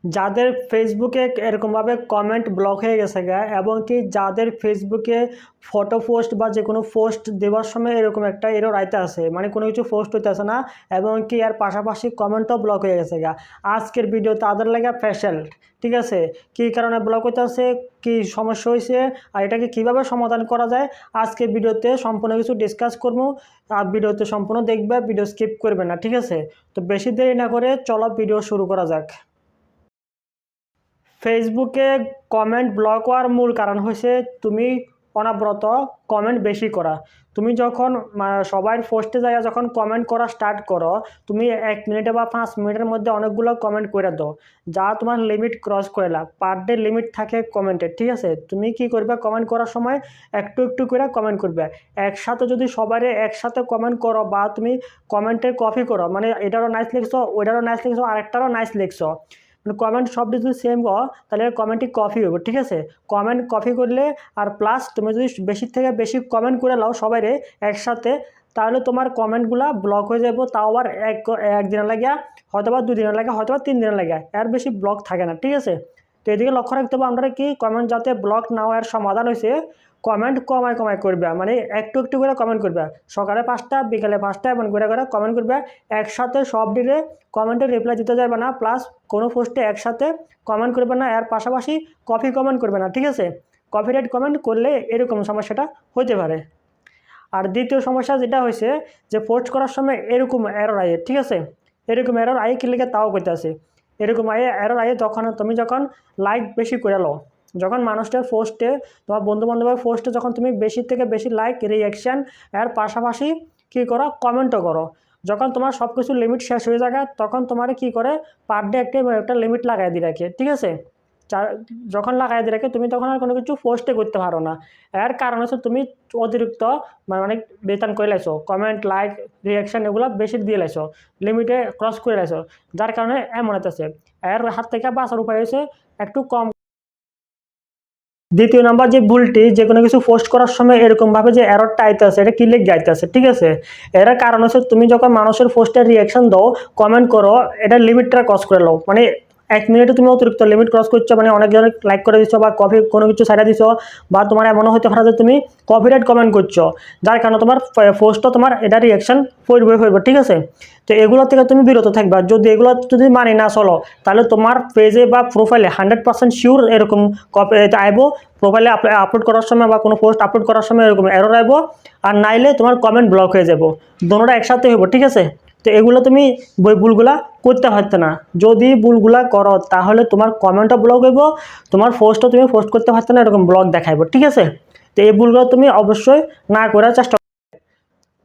যাদের ফেসবুকে এরকমভাবে কমেন্ট ব্লক হয়ে গেছে গা, এবং কি যাদের ফেসবুকে ফটো পোস্ট বা যে কোনো পোস্ট দেওয়ার সময় এরকম একটা এরর আইতে আছে, মানে কোনো কিছু পোস্ট হইতে আছে না, এবং কি এর পাশাপাশি কমেন্টও ব্লক হয়ে গেছে গা। আজকের ভিডিও তাদের লাগে স্পেশাল। ঠিক আছে, কী কারণে ব্লক হইতে আছে, কী সমস্যা হয়েছে, আর এটাকে কীভাবে সমাধান করা যায়, আজকে ভিডিওতে সম্পূর্ণ কিছু ডিসকাস করবো। আর ভিডিওতে সম্পূর্ণ দেখবে, ভিডিও স্কিপ করবে না। ঠিক আছে, তো বেশি দেরি না করে চলো ভিডিও শুরু করা যাক। ফেসবুকে কমেন্ট ব্লক হওয়ার মূল কারণ হচ্ছে তুমি অনবরত কমেন্ট বেশি করা। তুমি যখন সবার পোস্টে যায় যখন কমেন্ট করা স্টার্ট করো, তুমি 1 মিনিটে বা 5 মিনিটের মধ্যে অনেকগুলো কমেন্ট করে দাও, যা তোমার লিমিট ক্রস করে না। পার ডে লিমিট থাকে কমেন্টের। ঠিক আছে, তুমি কি করবে, কমেন্ট করার সময় একটু একটু করে কমেন্ট করবে। একসাথে যদি সবারে একসাথে কমেন্ট করো, বা তুমি কমেন্টে কপি করো, মানে এটারও নাইস লিখছো, ওইটারও নাইস লিখছো, আরেকটারও নাইস লিখছো, কমেন্ট সবটি যদি সেম করো তাহলে কমেন্টটি কপি হবে। ঠিক আছে, কমেন্ট কপি করলে আর প্লাস তুমি যদি বেশি থেকে বেশি কমেন্ট করে নাও সবাইরে একসাথে, তাহলে তোমার কমেন্টগুলো ব্লক হয়ে যাবো। তাও আবার একদিনের লাগে, হয়তো বা 2 দিনের লাগে, হয়তো বা 3 দিনের লাগে, এর বেশি ব্লক থাকে না। ঠিক আছে, তো এদিকে লক্ষ্য রাখতে হবে আমরা কি কমেন্ট যাতে ব্লক না হওয়ার সমাধান হয়েছে কমেন্ট কমায় কমায় করবে, মানে একটু একটু করে কমেন্ট করবে। সকালে 5টা বিকালে 5টা এমন করে করে কমেন্ট করবে। একসাথে সব দিলে কমেন্টে রিপ্লাই দিতে যাবে না, প্লাস কোনো পোস্টে একসাথে কমেন্ট করবে না, এর পাশাপাশি কপি কমেন্ট করবে না। ঠিক আছে, কপিরাইট কমেন্ট করলে এরকম সমস্যাটা হতে পারে। আর দ্বিতীয় সমস্যা যেটা হয়েছে যে পোস্ট করার সময় এরকম এরর আয়ে। ঠিক আছে, এরকম এরর আয়ে কি লিখে তাও করতে আছে, এরকম এরর আয়ে তুমি যখন লাইক বেশি করে লো, যখন মানুষটার পোস্টে, তোমার বন্ধু বান্ধবের পোস্টে যখন তুমি বেশি থেকে বেশি লাইক রিয়াকশান, এর পাশাপাশি কী করো, কমেন্টও করো, যখন তোমার সব কিছু লিমিট শেষ হয়ে যায় তখন তোমার কি করে পার ডে একটা লিমিট লাগাই দিয়ে রাখে। ঠিক আছে, যখন লাগাই দিয়ে রাখে তুমি তখন আর কোনো কিছু পোস্টে করতে পারো না। এর কারণ হচ্ছে তুমি অতিরিক্ত মানে বেতন করে লাইছো, কমেন্ট লাইক রিয়াকশান এগুলো বেশি দিয়ে লাইছো, লিমিটে ক্রস করে লাইছো, যার কারণে এমন হতেছে। এর হাত থেকে বাঁচার উপায় হয়েছে একটু কম। দ্বিতীয় নাম্বার যে ভুলটি, যে কোনো কিছু পোস্ট করার সময় এরকমভাবে যে এররটা আইতে আছে, এটা কি লিখ যাইতে আছে। ঠিক আছে, এর কারণ হচ্ছে তুমি যখন মানুষের পোস্টের রিয়াকশন দাও, কমেন্ট করো, এটা লিমিটটা ক্রস করে নাও, মানে 1 মিনিটে তুমি অতিরিক্ত লিমিট ক্রস করছো, মানে অনেকজনে লাইক করে দিচ্ছ বা কপি কোনো কিছু ছাড়া দিচ্ছ, বা তোমার এমনও হতে পারে যে তুমি কপিরাইট কমেন্ট করছো, যার কারণে তোমার পোস্টও তোমার এটা রিয়াকশন পড়বে। ঠিক আছে, তো এগুলো থেকে তুমি বিরত থাকবা। যদি এগুলো যদি মানি না চলো, তাহলে তোমার পেজে বা প্রোফাইলে 100% শিওর এরকম আইব, প্রোফাইলে আপলোড করার সময় বা কোনো পোস্ট আপলোড করার সময় এরকম এরর আইব, আর নাইলে তোমার কমেন্ট ব্লক হয়ে যাব, দুটোটা একসাথে হইব। ঠিক আছে, তো এগুলো তুমি ভুলগুলা করতে পারতে না। যদি ভুলগুলা করো তাহলে তোমার কমেন্টও ব্লক হইব, তোমার পোস্টও তুমি পোস্ট করতে পারতে না, এরকম ব্লক দেখাইব। ঠিক আছে, তো এই ভুলগুলো তুমি অবশ্যই না করার চেষ্টা।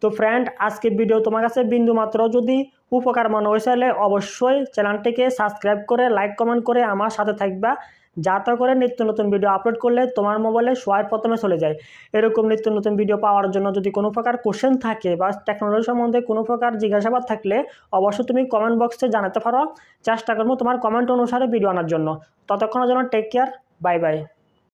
তো ফ্রেন্ড, আজকের ভিডিও তোমার কাছে বিন্দু মাত্র যদি উপকার মনে হয়েছে তাহলে অবশ্যই চ্যানেলটিকে সাবস্ক্রাইব করে লাইক কমেন্ট করে আমার সাথে থাকবা, যাতে করে নিত্য নতুন ভিডিও আপলোড করলে তোমার মোবাইলে সবার প্রথমে চলে যায়। এরকম নিত্য নতুন ভিডিও পাওয়ার জন্য যদি কোনো প্রকার কোশ্চেন থাকে বা টেকনোলজি সম্বন্ধে কোনো প্রকার জিজ্ঞাসাবাদ থাকলে অবশ্যই তুমি কমেন্ট বক্সে জানাতে পারো। চেষ্টা করবো তোমার কমেন্ট অনুসারে ভিডিও আনার জন্য। ততক্ষণের জন্য টেক কেয়ার, বাই বাই।